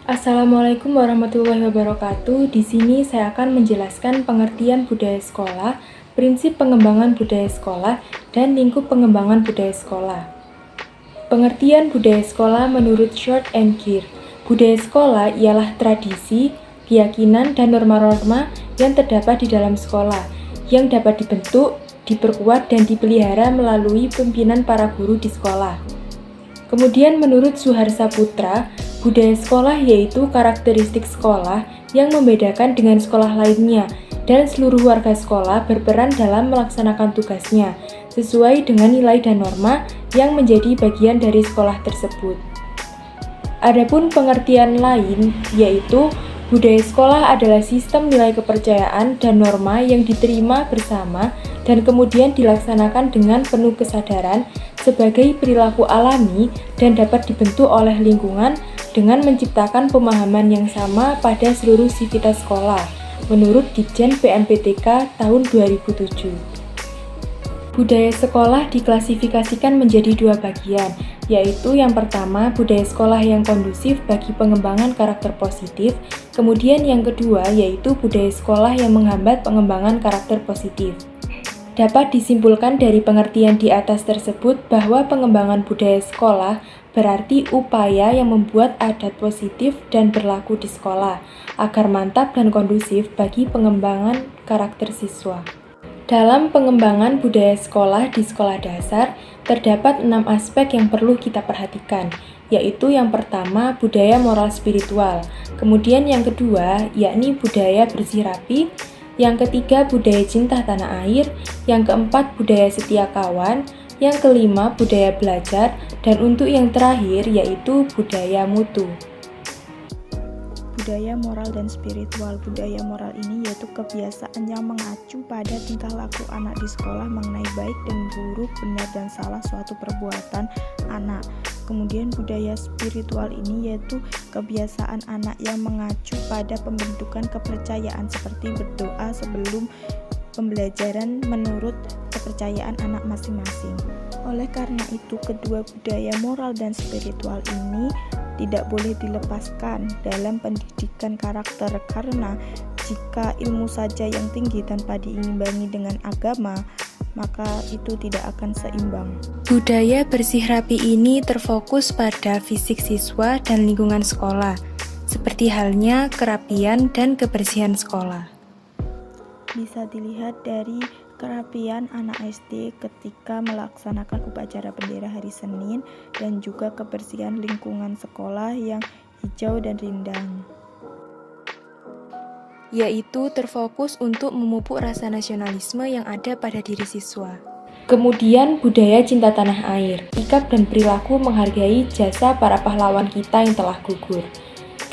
Assalamualaikum warahmatullahi wabarakatuh. Di sini saya akan menjelaskan pengertian budaya sekolah, prinsip pengembangan budaya sekolah, dan lingkup pengembangan budaya sekolah. Pengertian budaya sekolah menurut Short and Keir. Budaya sekolah ialah tradisi, keyakinan, dan norma-norma yang terdapat di dalam sekolah, yang dapat dibentuk, diperkuat, dan dipelihara melalui pimpinan para guru di sekolah. Kemudian menurut Suharsa Putra, budaya sekolah yaitu karakteristik sekolah yang membedakan dengan sekolah lainnya dan seluruh warga sekolah berperan dalam melaksanakan tugasnya sesuai dengan nilai dan norma yang menjadi bagian dari sekolah tersebut. Adapun pengertian lain yaitu budaya sekolah adalah sistem nilai kepercayaan dan norma yang diterima bersama dan kemudian dilaksanakan dengan penuh kesadaran sebagai perilaku alami dan dapat dibentuk oleh lingkungan dengan menciptakan pemahaman yang sama pada seluruh sivitas sekolah, menurut Ditjen PMPTK tahun 2007. Budaya sekolah diklasifikasikan menjadi dua bagian, yaitu yang pertama budaya sekolah yang kondusif bagi pengembangan karakter positif, kemudian yang kedua yaitu budaya sekolah yang menghambat pengembangan karakter positif. Dapat disimpulkan dari pengertian di atas tersebut bahwa pengembangan budaya sekolah berarti upaya yang membuat adat positif dan berlaku di sekolah agar mantap dan kondusif bagi pengembangan karakter siswa. Dalam pengembangan budaya sekolah di sekolah dasar, terdapat 6 aspek yang perlu kita perhatikan, yaitu yang pertama budaya moral spiritual, kemudian yang kedua yakni budaya bersih rapi, yang ketiga budaya cinta tanah air, yang keempat budaya setia kawan, yang kelima budaya belajar, dan untuk yang terakhir yaitu budaya mutu. Budaya moral dan spiritual. Budaya moral ini yaitu kebiasaan yang mengacu pada tingkah laku anak di sekolah mengenai baik dan buruk, benar dan salah suatu perbuatan anak. Kemudian budaya spiritual ini yaitu kebiasaan anak yang mengacu pada pembentukan kepercayaan seperti berdoa sebelum pembelajaran menurut kepercayaan anak masing-masing. Oleh karena itu, kedua budaya moral dan spiritual ini tidak boleh dilepaskan dalam pendidikan karakter, karena jika ilmu saja yang tinggi tanpa diimbangi dengan agama, maka itu tidak akan seimbang. Budaya bersih rapi ini terfokus pada fisik siswa dan lingkungan sekolah, seperti halnya kerapian dan kebersihan sekolah. Bisa dilihat dari kerapian anak SD ketika melaksanakan upacara bendera hari Senin dan juga kebersihan lingkungan sekolah yang hijau dan rindang. Yaitu terfokus untuk memupuk rasa nasionalisme yang ada pada diri siswa. Kemudian budaya cinta tanah air, sikap dan perilaku menghargai jasa para pahlawan kita yang telah gugur.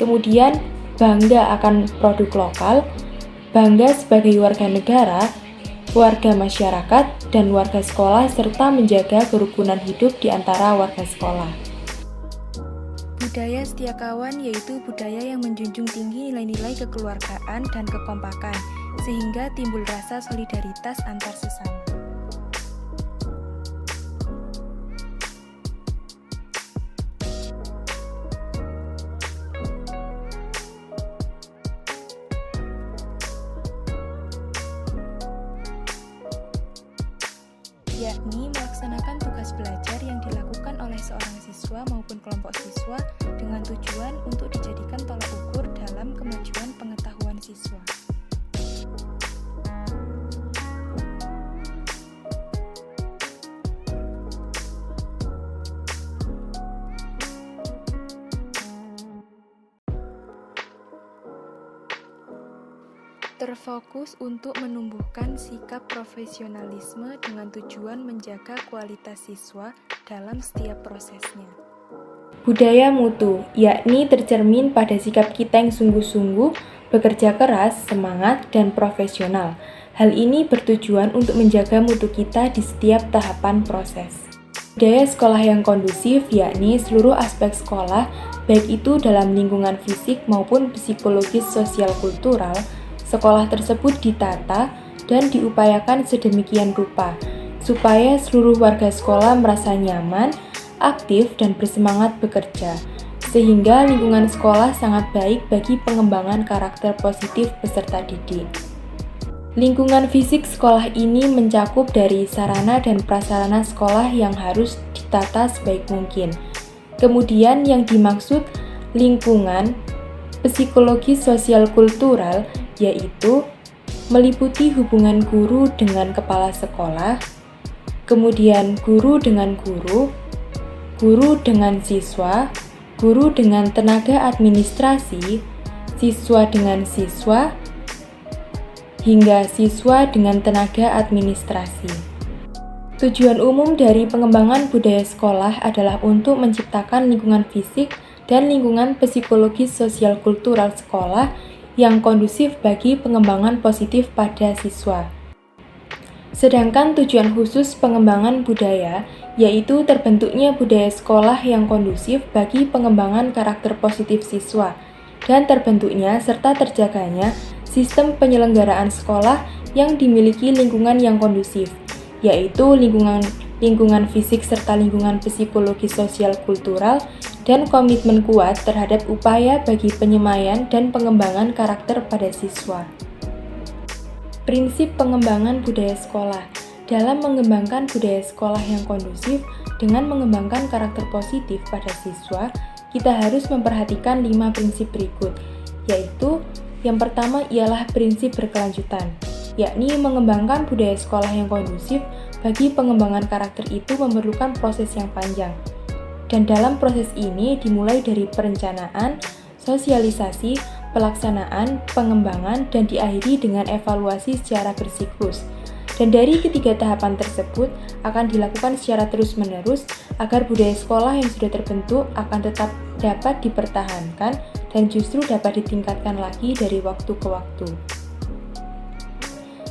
Kemudian bangga akan produk lokal, bangga sebagai warga negara, warga masyarakat, dan warga sekolah, serta menjaga kerukunan hidup di antara warga sekolah. Budaya setia kawan yaitu budaya yang menjunjung tinggi nilai-nilai kekeluargaan dan kekompakan, sehingga timbul rasa solidaritas antar sesama. Yakni melaksanakan tugas belajar yang dilakukan oleh seorang siswa maupun kelompok siswa dengan tujuan untuk dijadikan tolak ukur dalam kemajuan pengetahuan siswa. Terfokus untuk menumbuhkan sikap profesionalisme dengan tujuan menjaga kualitas siswa dalam setiap prosesnya. Budaya mutu, yakni tercermin pada sikap kita yang sungguh-sungguh, bekerja keras, semangat, dan profesional. Hal ini bertujuan untuk menjaga mutu kita di setiap tahapan proses. Budaya sekolah yang kondusif, yakni seluruh aspek sekolah, baik itu dalam lingkungan fisik maupun psikologis sosial kultural, sekolah tersebut ditata dan diupayakan sedemikian rupa, supaya seluruh warga sekolah merasa nyaman, aktif, dan bersemangat bekerja, sehingga lingkungan sekolah sangat baik bagi pengembangan karakter positif peserta didik. Lingkungan fisik sekolah ini mencakup dari sarana dan prasarana sekolah yang harus ditata sebaik mungkin. Kemudian yang dimaksud lingkungan psikologis sosial kultural yaitu meliputi hubungan guru dengan kepala sekolah, kemudian guru dengan guru, guru dengan siswa, guru dengan tenaga administrasi, siswa dengan siswa, hingga siswa dengan tenaga administrasi. Tujuan umum dari pengembangan budaya sekolah adalah untuk menciptakan lingkungan fisik dan lingkungan psikologis sosial kultural sekolah yang kondusif bagi pengembangan positif pada siswa. Sedangkan tujuan khusus pengembangan budaya yaitu terbentuknya budaya sekolah yang kondusif bagi pengembangan karakter positif siswa dan terbentuknya serta terjaganya sistem penyelenggaraan sekolah yang dimiliki lingkungan yang kondusif, yaitu lingkungan fisik serta lingkungan psikologis sosial kultural dan komitmen kuat terhadap upaya bagi penyemaian dan pengembangan karakter pada siswa. Prinsip pengembangan budaya sekolah. Dalam mengembangkan budaya sekolah yang kondusif dengan mengembangkan karakter positif pada siswa, kita harus memperhatikan 5 prinsip berikut, yaitu yang pertama ialah prinsip berkelanjutan, yakni mengembangkan budaya sekolah yang kondusif bagi pengembangan karakter itu memerlukan proses yang panjang. Dan dalam proses ini dimulai dari perencanaan, sosialisasi, pelaksanaan, pengembangan, dan diakhiri dengan evaluasi secara bersiklus. Dan dari ketiga tahapan tersebut akan dilakukan secara terus-menerus agar budaya sekolah yang sudah terbentuk akan tetap dapat dipertahankan dan justru dapat ditingkatkan lagi dari waktu ke waktu.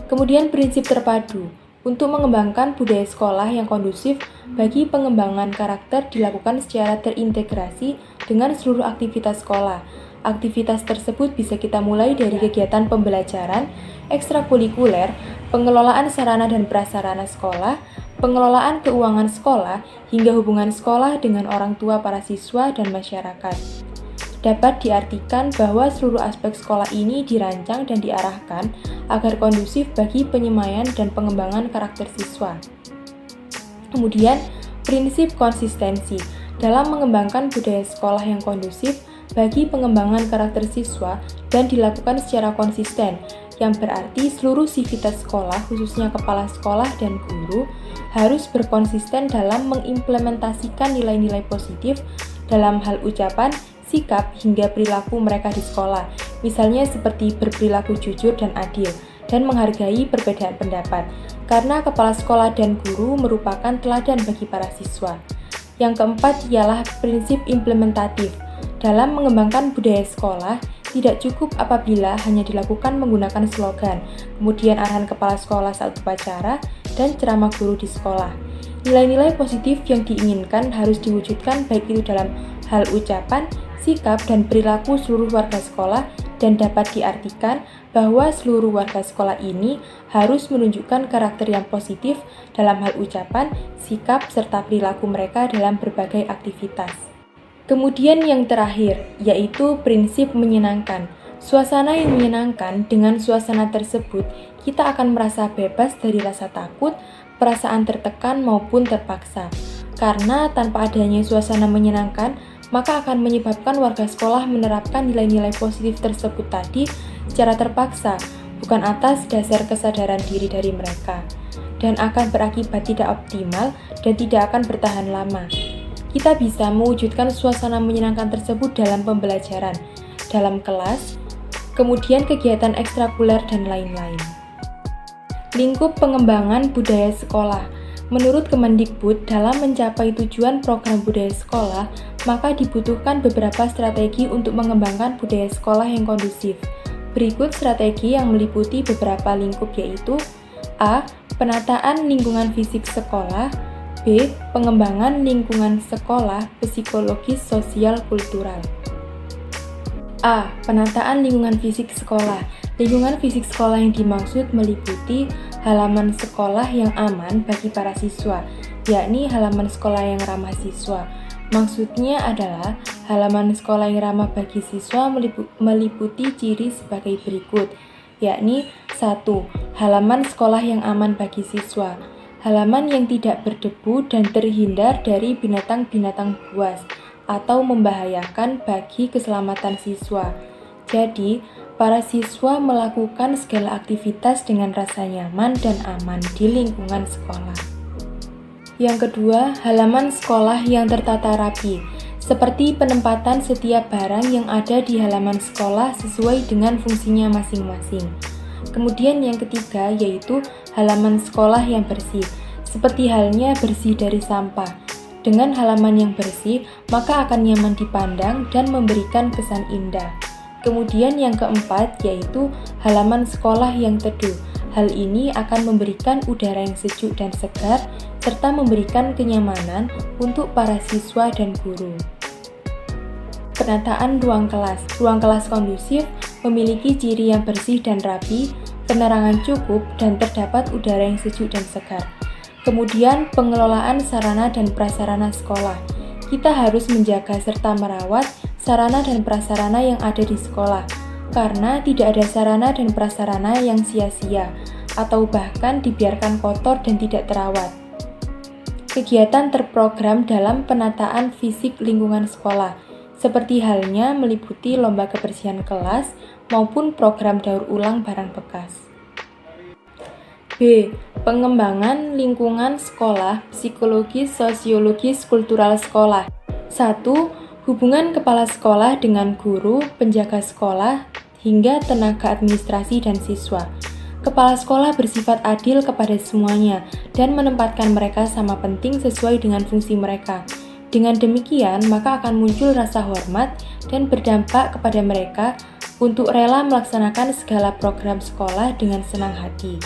Kemudian prinsip terpadu. Untuk mengembangkan budaya sekolah yang kondusif bagi pengembangan karakter dilakukan secara terintegrasi dengan seluruh aktivitas sekolah. Aktivitas tersebut bisa kita mulai dari kegiatan pembelajaran, ekstrakurikuler, pengelolaan sarana dan prasarana sekolah, pengelolaan keuangan sekolah, hingga hubungan sekolah dengan orang tua para siswa dan masyarakat. Dapat diartikan bahwa seluruh aspek sekolah ini dirancang dan diarahkan agar kondusif bagi penyemaian dan pengembangan karakter siswa. Kemudian, prinsip konsistensi. Dalam mengembangkan budaya sekolah yang kondusif bagi pengembangan karakter siswa dan dilakukan secara konsisten, yang berarti seluruh sivitas sekolah, khususnya kepala sekolah dan guru, harus berkonsisten dalam mengimplementasikan nilai-nilai positif dalam hal ucapan, sikap, hingga perilaku mereka di sekolah, misalnya seperti berperilaku jujur dan adil, dan menghargai perbedaan pendapat, karena kepala sekolah dan guru merupakan teladan bagi para siswa. Yang keempat ialah prinsip implementatif. Dalam mengembangkan budaya sekolah, tidak cukup apabila hanya dilakukan menggunakan slogan, kemudian arahan kepala sekolah saat upacara, dan ceramah guru di sekolah. Nilai-nilai positif yang diinginkan harus diwujudkan baik itu dalam hal ucapan, sikap, dan perilaku seluruh warga sekolah, dan dapat diartikan bahwa seluruh warga sekolah ini harus menunjukkan karakter yang positif dalam hal ucapan, sikap, serta perilaku mereka dalam berbagai aktivitas. Kemudian yang terakhir, yaitu prinsip menyenangkan. Suasana yang menyenangkan, dengan suasana tersebut, kita akan merasa bebas dari rasa takut, perasaan tertekan maupun terpaksa. Karena tanpa adanya suasana menyenangkan, maka akan menyebabkan warga sekolah menerapkan nilai-nilai positif tersebut tadi secara terpaksa, bukan atas dasar kesadaran diri dari mereka, dan akan berakibat tidak optimal dan tidak akan bertahan lama. Kita bisa mewujudkan suasana menyenangkan tersebut dalam pembelajaran, dalam kelas, kemudian kegiatan ekstrakurikuler dan lain-lain. Lingkup pengembangan budaya sekolah. Menurut Kemendikbud, dalam mencapai tujuan program budaya sekolah, maka dibutuhkan beberapa strategi untuk mengembangkan budaya sekolah yang kondusif. Berikut strategi yang meliputi beberapa lingkup yaitu A. Penataan lingkungan fisik sekolah, B. Pengembangan lingkungan sekolah psikologis sosial kultural. A. Penataan lingkungan fisik sekolah. Lingkungan fisik sekolah yang dimaksud meliputi halaman sekolah yang aman bagi para siswa, yakni halaman sekolah yang ramah siswa, Maksudnya adalah halaman sekolah yang ramah bagi siswa meliputi ciri sebagai berikut, yakni 1. Halaman sekolah yang aman bagi siswa. Halaman yang tidak berdebu dan terhindar dari binatang-binatang buas atau membahayakan bagi keselamatan siswa. Jadi, para siswa melakukan segala aktivitas dengan rasa nyaman dan aman di lingkungan sekolah. Yang kedua, halaman sekolah yang tertata rapi, seperti penempatan setiap barang yang ada di halaman sekolah sesuai dengan fungsinya masing-masing. Kemudian yang ketiga yaitu halaman sekolah yang bersih, seperti halnya bersih dari sampah. Dengan halaman yang bersih, maka akan nyaman dipandang dan memberikan kesan indah. Kemudian yang keempat yaitu halaman sekolah yang teduh. Hal ini akan memberikan udara yang sejuk dan segar, serta memberikan kenyamanan untuk para siswa dan guru. Penataan ruang kelas. Ruang kelas kondusif memiliki ciri yang bersih dan rapi, penerangan cukup, dan terdapat udara yang sejuk dan segar. Kemudian, pengelolaan sarana dan prasarana sekolah. Kita harus menjaga serta merawat sarana dan prasarana yang ada di sekolah, karena tidak ada sarana dan prasarana yang sia-sia, atau bahkan dibiarkan kotor dan tidak terawat. Kegiatan terprogram dalam penataan fisik lingkungan sekolah, seperti halnya meliputi lomba kebersihan kelas maupun program daur ulang barang bekas. B. Pengembangan lingkungan sekolah, psikologis, sosiologis, kultural sekolah. 1. Hubungan kepala sekolah dengan guru, penjaga sekolah, hingga tenaga administrasi dan siswa. Kepala sekolah bersifat adil kepada semuanya dan menempatkan mereka sama penting sesuai dengan fungsi mereka. Dengan demikian, maka akan muncul rasa hormat dan berdampak kepada mereka untuk rela melaksanakan segala program sekolah dengan senang hati.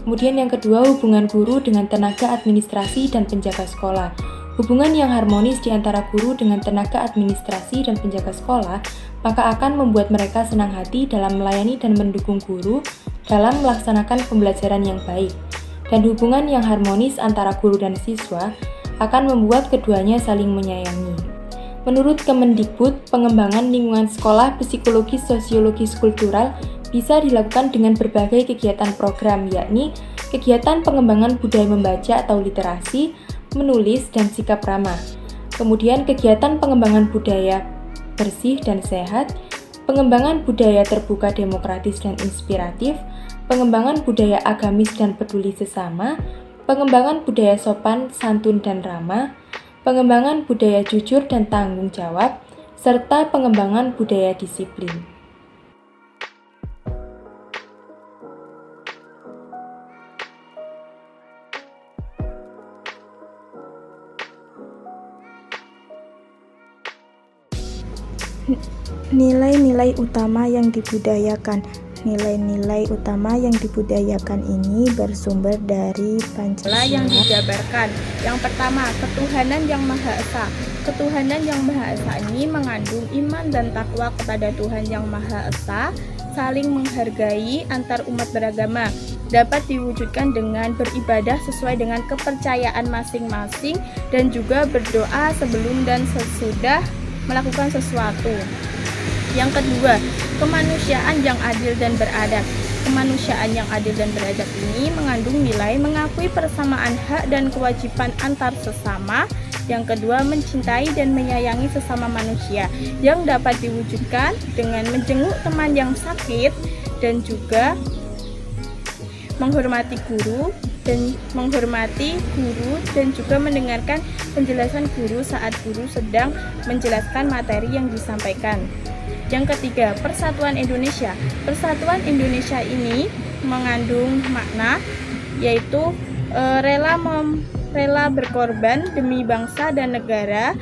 Kemudian yang kedua, hubungan guru dengan tenaga administrasi dan penjaga sekolah. Hubungan yang harmonis di antara guru dengan tenaga administrasi dan penjaga sekolah, maka akan membuat mereka senang hati dalam melayani dan mendukung guru dalam melaksanakan pembelajaran yang baik. Dan hubungan yang harmonis antara guru dan siswa akan membuat keduanya saling menyayangi. Menurut Kemendikbud, pengembangan lingkungan sekolah psikologis, sosiologis, kultural bisa dilakukan dengan berbagai kegiatan program, yakni kegiatan pengembangan budaya membaca atau literasi, menulis, dan sikap ramah. Kemudian kegiatan pengembangan budaya bersih dan sehat, pengembangan budaya terbuka, demokratis, dan inspiratif, pengembangan budaya agamis dan peduli sesama, pengembangan budaya sopan, santun, dan ramah, pengembangan budaya jujur dan tanggung jawab, serta pengembangan budaya disiplin. Nilai-nilai utama yang dibudayakan. Nilai-nilai utama yang dibudayakan ini bersumber dari Pancasila yang dijabarkan. Yang pertama, ketuhanan yang Maha Esa. Ketuhanan yang Maha Esa ini mengandung iman dan takwa kepada Tuhan yang Maha Esa, saling menghargai antar umat beragama, dapat diwujudkan dengan beribadah sesuai dengan kepercayaan masing-masing dan juga berdoa sebelum dan sesudah melakukan sesuatu. Yang kedua, kemanusiaan yang adil dan beradab. Kemanusiaan yang adil dan beradab ini mengandung nilai mengakui persamaan hak dan kewajiban antar sesama. Yang kedua, mencintai dan menyayangi sesama manusia yang dapat diwujudkan dengan menjenguk teman yang sakit dan juga menghormati guru dan juga mendengarkan penjelasan guru saat guru sedang menjelaskan materi yang disampaikan. Yang ketiga, Persatuan Indonesia. Persatuan Indonesia ini mengandung makna yaitu rela berkorban demi bangsa dan negara,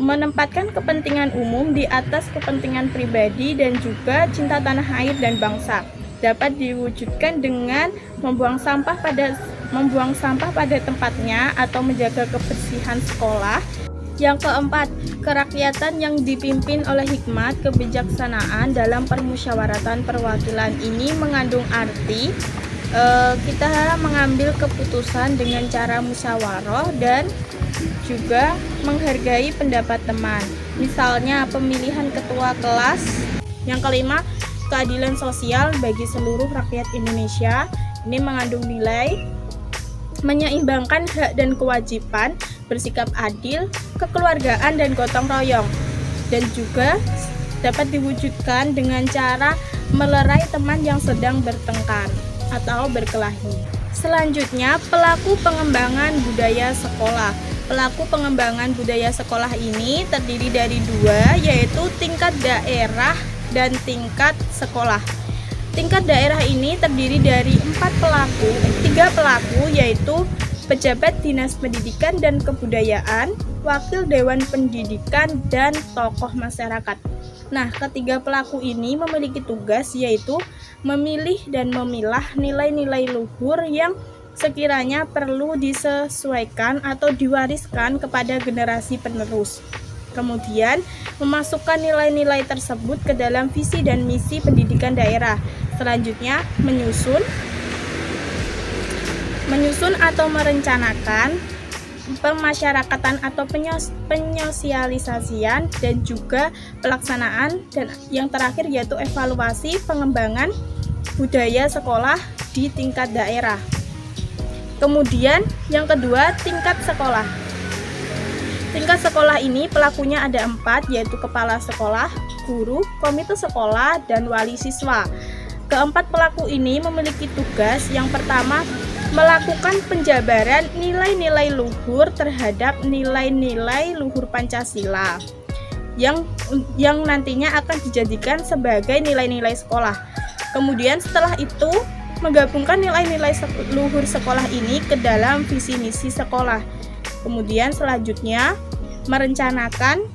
menempatkan kepentingan umum di atas kepentingan pribadi dan juga cinta tanah air dan bangsa. Dapat diwujudkan dengan membuang sampah pada tempatnya atau menjaga kebersihan sekolah. Yang keempat, kerakyatan yang dipimpin oleh hikmat kebijaksanaan dalam permusyawaratan perwakilan. Ini mengandung arti kita mengambil keputusan dengan cara musyawarah dan juga menghargai pendapat teman. Misalnya pemilihan ketua kelas. Yang kelima, keadilan sosial bagi seluruh rakyat Indonesia. Ini mengandung nilai menyeimbangkan hak dan kewajiban, bersikap adil, kekeluargaan dan gotong royong. Dan juga dapat diwujudkan dengan cara melerai teman yang sedang bertengkar atau berkelahi. Selanjutnya, pelaku pengembangan budaya sekolah. Pelaku pengembangan budaya sekolah ini terdiri dari dua, yaitu tingkat daerah dan tingkat sekolah. Tingkat daerah ini terdiri dari tiga pelaku, yaitu pejabat dinas pendidikan dan kebudayaan, wakil dewan pendidikan, dan tokoh masyarakat. Nah, ketiga pelaku ini memiliki tugas, yaitu memilih dan memilah nilai-nilai luhur yang sekiranya perlu disesuaikan atau diwariskan kepada generasi penerus. Kemudian, memasukkan nilai-nilai tersebut ke dalam visi dan misi pendidikan daerah. Selanjutnya, menyusun atau merencanakan pemasyarakatan atau penyosialisasian dan juga pelaksanaan, dan yang terakhir yaitu evaluasi pengembangan budaya sekolah di tingkat daerah. Kemudian yang kedua, tingkat sekolah. Tingkat sekolah ini pelakunya ada 4, yaitu kepala sekolah, guru, komite sekolah, dan wali siswa. Keempat pelaku ini memiliki tugas. Yang pertama, melakukan penjabaran nilai-nilai luhur terhadap nilai-nilai luhur Pancasila yang nantinya akan dijadikan sebagai nilai-nilai sekolah. Kemudian setelah itu menggabungkan nilai-nilai luhur sekolah ini ke dalam visi misi sekolah. Kemudian selanjutnya merencanakan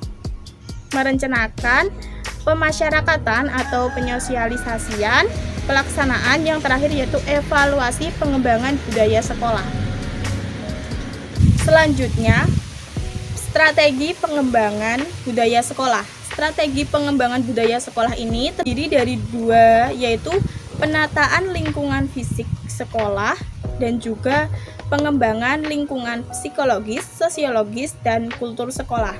pemasyarakatan atau penyosialisasian, pelaksanaan, yang terakhir yaitu evaluasi pengembangan budaya sekolah. Selanjutnya, strategi pengembangan budaya sekolah. Strategi pengembangan budaya sekolah ini terdiri dari 2, yaitu penataan lingkungan fisik sekolah dan juga pengembangan lingkungan psikologis, sosiologis, dan kultur sekolah.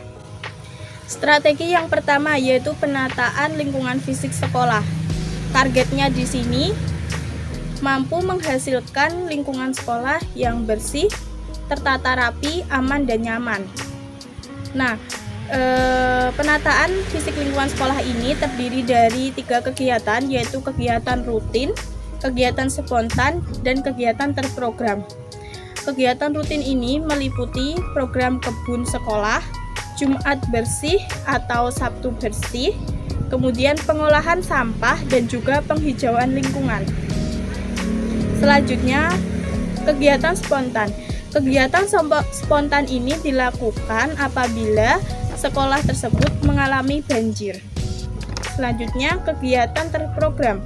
Strategi yang pertama yaitu penataan lingkungan fisik sekolah. Targetnya di sini mampu menghasilkan lingkungan sekolah yang bersih, tertata rapi, aman, dan nyaman. Nah, penataan fisik lingkungan sekolah ini terdiri dari 3 kegiatan, yaitu kegiatan rutin, kegiatan spontan, dan kegiatan terprogram. Kegiatan rutin ini meliputi program kebun sekolah, Jumat bersih atau Sabtu bersih, kemudian pengolahan sampah, dan juga penghijauan lingkungan. Selanjutnya, kegiatan spontan. Kegiatan spontan ini dilakukan apabila sekolah tersebut mengalami banjir. Selanjutnya, kegiatan terprogram.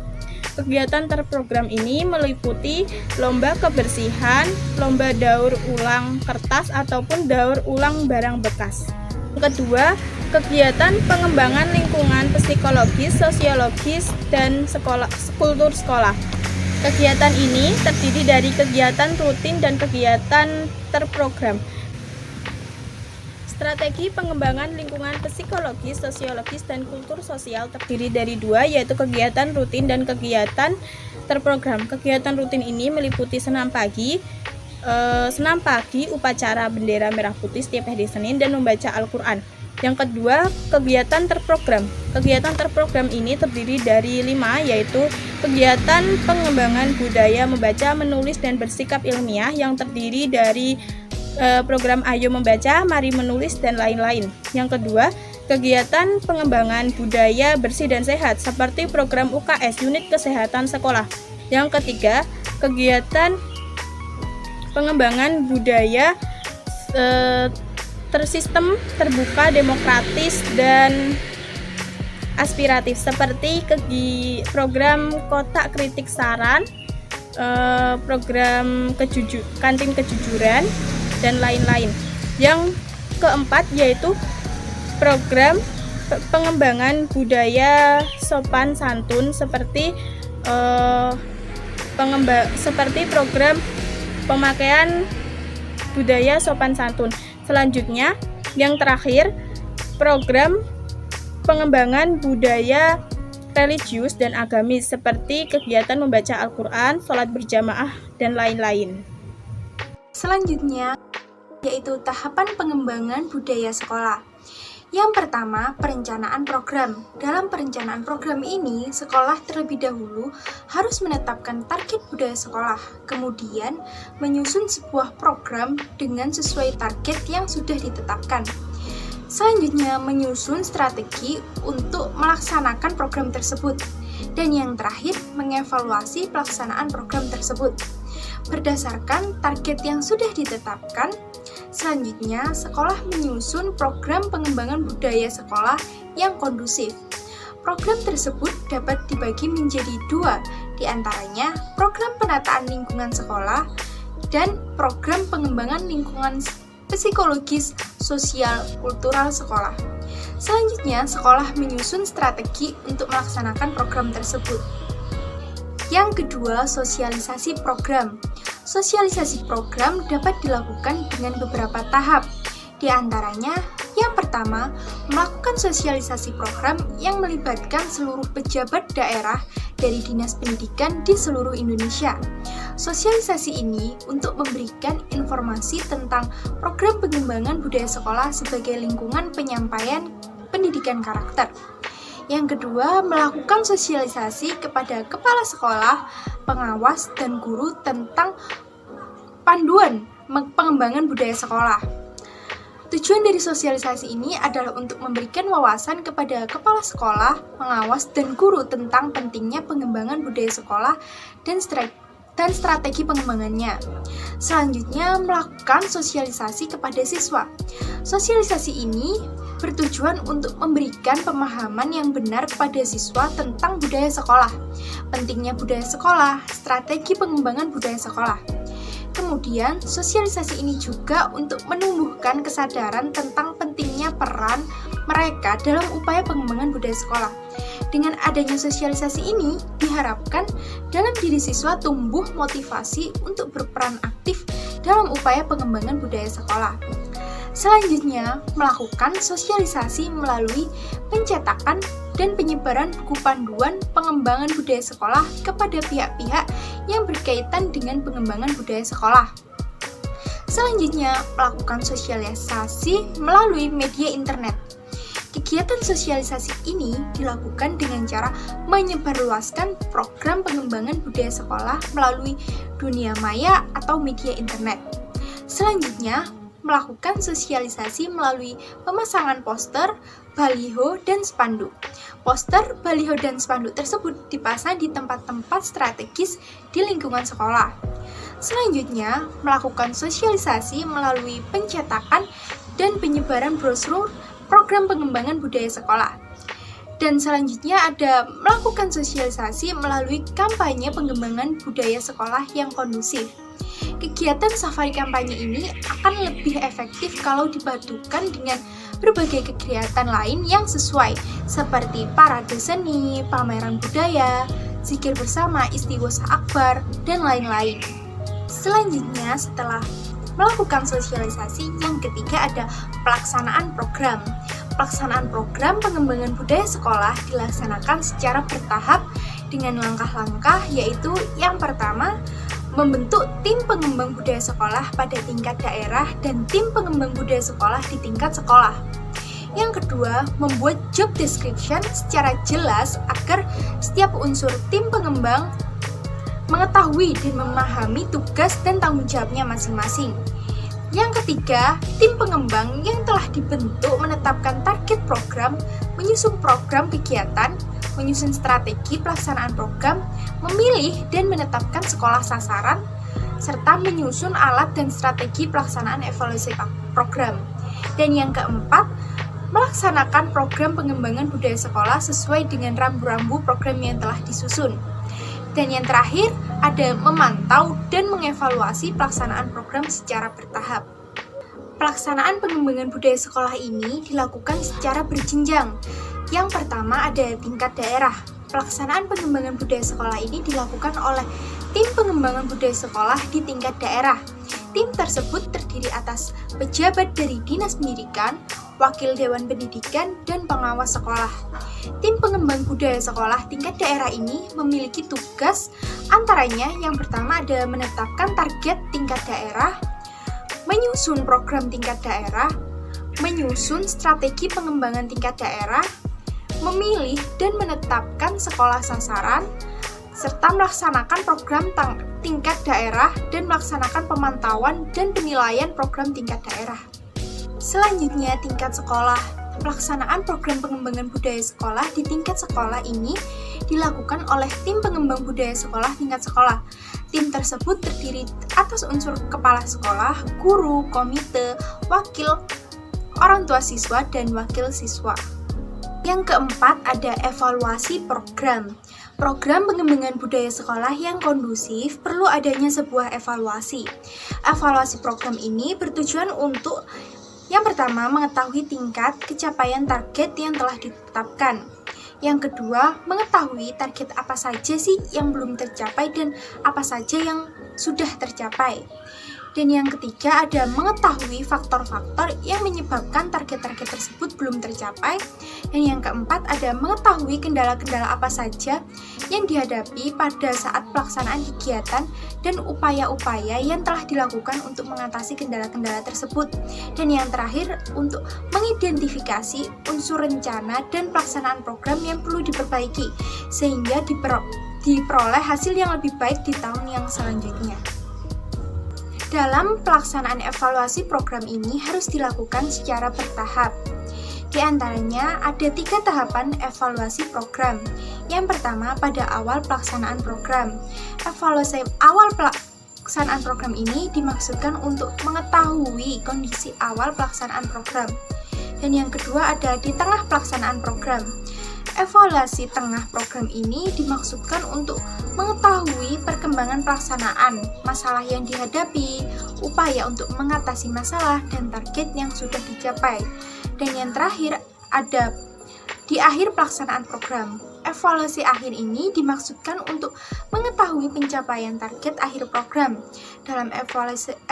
Kegiatan terprogram ini meliputi lomba kebersihan, lomba daur ulang kertas ataupun daur ulang barang bekas. Kedua, kegiatan pengembangan lingkungan psikologis, sosiologis, dan kultur sekolah. Kegiatan ini terdiri dari kegiatan rutin dan kegiatan terprogram. Strategi pengembangan lingkungan psikologis, sosiologis, dan kultur sosial terdiri dari 2, yaitu kegiatan rutin dan kegiatan terprogram. Kegiatan rutin ini meliputi senam pagi, upacara bendera merah putih setiap hari Senin, dan membaca Al-Quran. Yang kedua, kegiatan terprogram. Kegiatan terprogram ini terdiri dari 5, yaitu kegiatan pengembangan budaya membaca, menulis, dan bersikap ilmiah, yang terdiri dari program Ayo Membaca, Mari Menulis, dan lain-lain. Yang kedua, kegiatan pengembangan budaya bersih dan sehat seperti program UKS, unit kesehatan sekolah. Yang ketiga, kegiatan pengembangan budaya tersistem, terbuka, demokratis, dan aspiratif seperti program kotak kritik saran, program kantin kejujuran, dan lain-lain. Yang keempat yaitu program pengembangan budaya sopan santun seperti program pemakaian budaya sopan santun Selanjutnya, yang terakhir, program pengembangan budaya religius dan agamis seperti kegiatan membaca Al-Quran, sholat berjamaah, dan lain-lain. Selanjutnya, yaitu tahapan pengembangan budaya sekolah. Yang pertama, perencanaan program. Dalam perencanaan program ini, sekolah terlebih dahulu harus menetapkan target budaya sekolah, kemudian menyusun sebuah program dengan sesuai target yang sudah ditetapkan. Selanjutnya, menyusun strategi untuk melaksanakan program tersebut. Dan yang terakhir, mengevaluasi pelaksanaan program tersebut. Berdasarkan target yang sudah ditetapkan, selanjutnya sekolah menyusun program pengembangan budaya sekolah yang kondusif. Program tersebut dapat dibagi menjadi dua, diantaranya program penataan lingkungan sekolah dan program pengembangan lingkungan psikologis, sosial, kultural sekolah. Selanjutnya, sekolah menyusun strategi untuk melaksanakan program tersebut. Yang kedua, sosialisasi program. Sosialisasi program dapat dilakukan dengan beberapa tahap. Di antaranya, yang pertama, melakukan sosialisasi program yang melibatkan seluruh pejabat daerah dari Dinas Pendidikan di seluruh Indonesia. Sosialisasi ini untuk memberikan informasi tentang program pengembangan budaya sekolah sebagai lingkungan penyampaian pendidikan karakter. Yang kedua, melakukan sosialisasi kepada kepala sekolah, pengawas, dan guru tentang panduan pengembangan budaya sekolah. Tujuan dari sosialisasi ini adalah untuk memberikan wawasan kepada kepala sekolah, pengawas, dan guru tentang pentingnya pengembangan budaya sekolah dan strategi pengembangannya. Selanjutnya, melakukan sosialisasi kepada siswa. Sosialisasi ini bertujuan untuk memberikan pemahaman yang benar kepada siswa tentang budaya sekolah, pentingnya budaya sekolah, strategi pengembangan budaya sekolah. Kemudian, sosialisasi ini juga untuk menumbuhkan kesadaran tentang pentingnya peran mereka dalam upaya pengembangan budaya sekolah. Dengan adanya sosialisasi ini, diharapkan dalam diri siswa tumbuh motivasi untuk berperan aktif dalam upaya pengembangan budaya sekolah. Selanjutnya, melakukan sosialisasi melalui pencetakan dan penyebaran buku panduan pengembangan budaya sekolah kepada pihak-pihak yang berkaitan dengan pengembangan budaya sekolah. Selanjutnya, melakukan sosialisasi melalui media internet. Kegiatan sosialisasi ini dilakukan dengan cara menyebarluaskan program pengembangan budaya sekolah melalui dunia maya atau media internet. Selanjutnya, melakukan sosialisasi melalui pemasangan poster, baliho, dan spanduk. Poster, baliho, dan spanduk tersebut dipasang di tempat-tempat strategis di lingkungan sekolah. Selanjutnya, melakukan sosialisasi melalui pencetakan dan penyebaran brosur program pengembangan budaya sekolah. Dan selanjutnya ada melakukan sosialisasi melalui kampanye pengembangan budaya sekolah yang kondusif. Kegiatan safari kampanye ini akan lebih efektif kalau dipadukan dengan berbagai kegiatan lain yang sesuai, seperti parade seni, pameran budaya, zikir bersama, istighosah akbar, dan lain-lain. Selanjutnya, setelah melakukan sosialisasi, yang ketiga ada pelaksanaan program. Pelaksanaan program pengembangan budaya sekolah dilaksanakan secara bertahap dengan langkah-langkah, yaitu yang pertama, membentuk tim pengembang budaya sekolah pada tingkat daerah dan tim pengembang budaya sekolah di tingkat sekolah. Yang kedua, membuat job description secara jelas agar setiap unsur tim pengembang mengetahui dan memahami tugas dan tanggung jawabnya masing-masing. Yang ketiga, tim pengembang yang telah dibentuk menetapkan target program, menyusun program kegiatan, menyusun strategi pelaksanaan program, memilih dan menetapkan sekolah sasaran, serta menyusun alat dan strategi pelaksanaan evaluasi program. Dan yang keempat, melaksanakan program pengembangan budaya sekolah sesuai dengan rambu-rambu program yang telah disusun. Dan yang terakhir, ada memantau dan mengevaluasi pelaksanaan program secara bertahap. Pelaksanaan pengembangan budaya sekolah ini dilakukan secara berjenjang. Yang pertama ada tingkat daerah. Pelaksanaan pengembangan budaya sekolah ini dilakukan oleh tim pengembangan budaya sekolah di tingkat daerah. Tim tersebut terdiri atas pejabat dari Dinas Pendidikan, Wakil Dewan Pendidikan, dan pengawas sekolah. Tim pengembang budaya sekolah tingkat daerah ini memiliki tugas antaranya yang pertama ada menetapkan target tingkat daerah, menyusun program tingkat daerah, menyusun strategi pengembangan tingkat daerah, memilih dan menetapkan sekolah sasaran, serta melaksanakan program tingkat daerah dan melaksanakan pemantauan dan penilaian program tingkat daerah. Selanjutnya, tingkat sekolah. Pelaksanaan program pengembangan budaya sekolah di tingkat sekolah ini dilakukan oleh tim pengembang budaya sekolah tingkat sekolah. Tim tersebut terdiri atas unsur kepala sekolah, guru, komite, wakil, orang tua siswa, dan wakil siswa. Yang keempat ada evaluasi program. Program pengembangan budaya sekolah yang kondusif perlu adanya sebuah evaluasi. Evaluasi program ini bertujuan untuk yang pertama mengetahui tingkat kecapaian target yang telah ditetapkan. Yang kedua, mengetahui target apa saja sih yang belum tercapai dan apa saja yang sudah tercapai. Dan yang ketiga ada mengetahui faktor-faktor yang menyebabkan target-target tersebut belum tercapai. Dan yang keempat ada mengetahui kendala-kendala apa saja yang dihadapi pada saat pelaksanaan kegiatan dan upaya-upaya yang telah dilakukan untuk mengatasi kendala-kendala tersebut. Dan yang terakhir untuk mengidentifikasi unsur rencana dan pelaksanaan program yang perlu diperbaiki sehingga diperoleh hasil yang lebih baik di tahun yang selanjutnya. Dalam pelaksanaan evaluasi program ini harus dilakukan secara bertahap. Di antaranya ada 3 tahapan evaluasi program. Yang pertama pada awal pelaksanaan program. Evaluasi awal pelaksanaan program ini dimaksudkan untuk mengetahui kondisi awal pelaksanaan program. Dan yang kedua ada di tengah pelaksanaan program. Evaluasi tengah program ini dimaksudkan untuk mengetahui perkembangan pelaksanaan, masalah yang dihadapi, upaya untuk mengatasi masalah, dan target yang sudah dicapai. Dan yang terakhir ada di akhir pelaksanaan program. Evaluasi akhir ini dimaksudkan untuk mengetahui pencapaian target akhir program. Dalam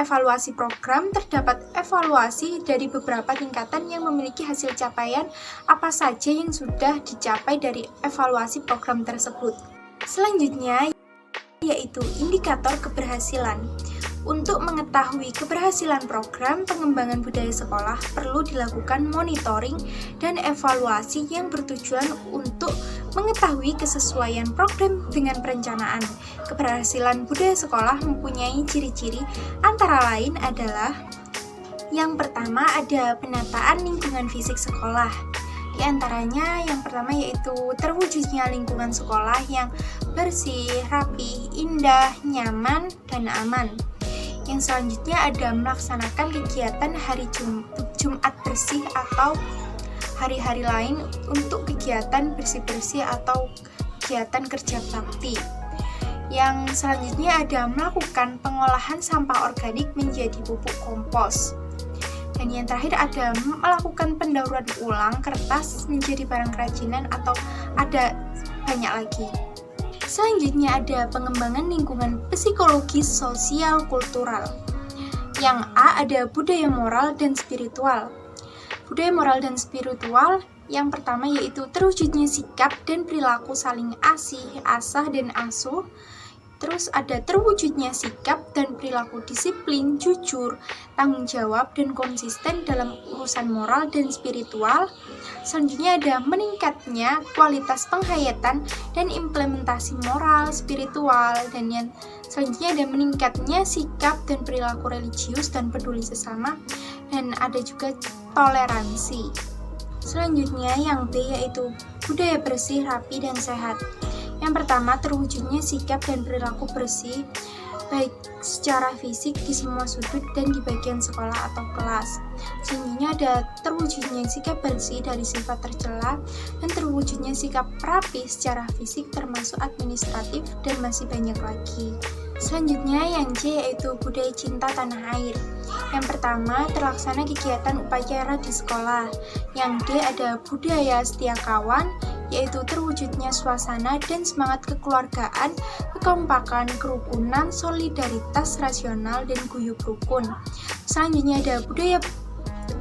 evaluasi program terdapat evaluasi dari beberapa tingkatan yang memiliki hasil capaian apa saja yang sudah dicapai dari evaluasi program tersebut. Selanjutnya yaitu indikator keberhasilan. Untuk mengetahui keberhasilan program pengembangan budaya sekolah perlu dilakukan monitoring dan evaluasi yang bertujuan untuk mengetahui kesesuaian program dengan perencanaan. Keberhasilan budaya sekolah mempunyai ciri-ciri antara lain adalah yang pertama ada penataan lingkungan fisik sekolah. Di antaranya yang pertama yaitu terwujudnya lingkungan sekolah yang bersih, rapi, indah, nyaman, dan aman. Yang selanjutnya ada melaksanakan kegiatan hari Jumat bersih atau hari-hari lain untuk kegiatan bersih-bersih atau kegiatan kerja bakti. Yang selanjutnya ada melakukan pengolahan sampah organik menjadi pupuk kompos. Dan yang terakhir ada melakukan pendauran ulang kertas menjadi barang kerajinan atau ada banyak lagi. Selanjutnya ada pengembangan lingkungan psikologis, sosial, kultural. Yang A ada budaya moral dan spiritual. Budaya moral dan spiritual yang pertama yaitu terwujudnya sikap dan perilaku saling asih, asah, dan asuh. Terus ada terwujudnya sikap dan perilaku disiplin, jujur, tanggung jawab, dan konsisten dalam urusan moral dan spiritual. Selanjutnya ada meningkatnya kualitas penghayatan dan implementasi moral, spiritual, dan yang selanjutnya ada meningkatnya sikap dan perilaku religius dan peduli sesama, dan ada juga toleransi. Selanjutnya yang B yaitu budaya bersih, rapi, dan sehat. Yang pertama, terwujudnya sikap dan perilaku bersih, baik secara fisik di semua sudut dan di bagian sekolah atau kelas. Selanjutnya ada terwujudnya sikap bersih dari sifat tercela dan terwujudnya sikap rapi secara fisik termasuk administratif dan masih banyak lagi. Selanjutnya yang C yaitu budaya cinta tanah air. Yang pertama, terlaksana kegiatan upacara di sekolah. Yang D ada budaya setia kawan. yaitu terwujudnya suasana dan semangat kekeluargaan, kekompakan, kerukunan, solidaritas rasional, dan guyup rukun. Selanjutnya ada budaya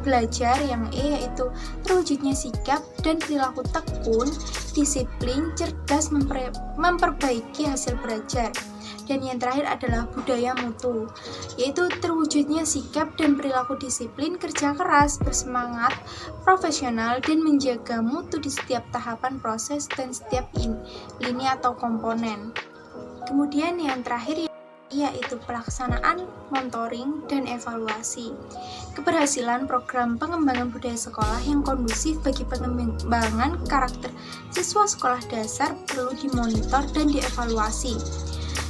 belajar yang yaitu terwujudnya sikap dan perilaku tekun, disiplin, cerdas, memperbaiki hasil belajar. Dan yang terakhir adalah budaya mutu, yaitu terwujudnya sikap dan perilaku disiplin, kerja keras, bersemangat, profesional, dan menjaga mutu di setiap tahapan proses dan setiap lini atau komponen. Kemudian yang terakhir yaitu pelaksanaan, monitoring, dan evaluasi. Keberhasilan program pengembangan budaya sekolah yang kondusif bagi pengembangan karakter siswa sekolah dasar perlu dimonitor dan dievaluasi.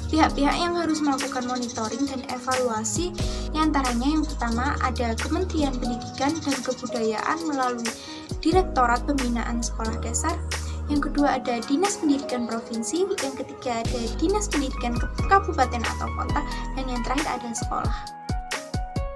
Pihak-pihak yang harus melakukan monitoring dan evaluasi diantaranya yang pertama ada Kementerian Pendidikan dan Kebudayaan melalui Direktorat Pembinaan Sekolah Dasar, yang kedua ada Dinas Pendidikan Provinsi, yang ketiga ada Dinas Pendidikan Kabupaten atau Kota, dan yang terakhir ada sekolah.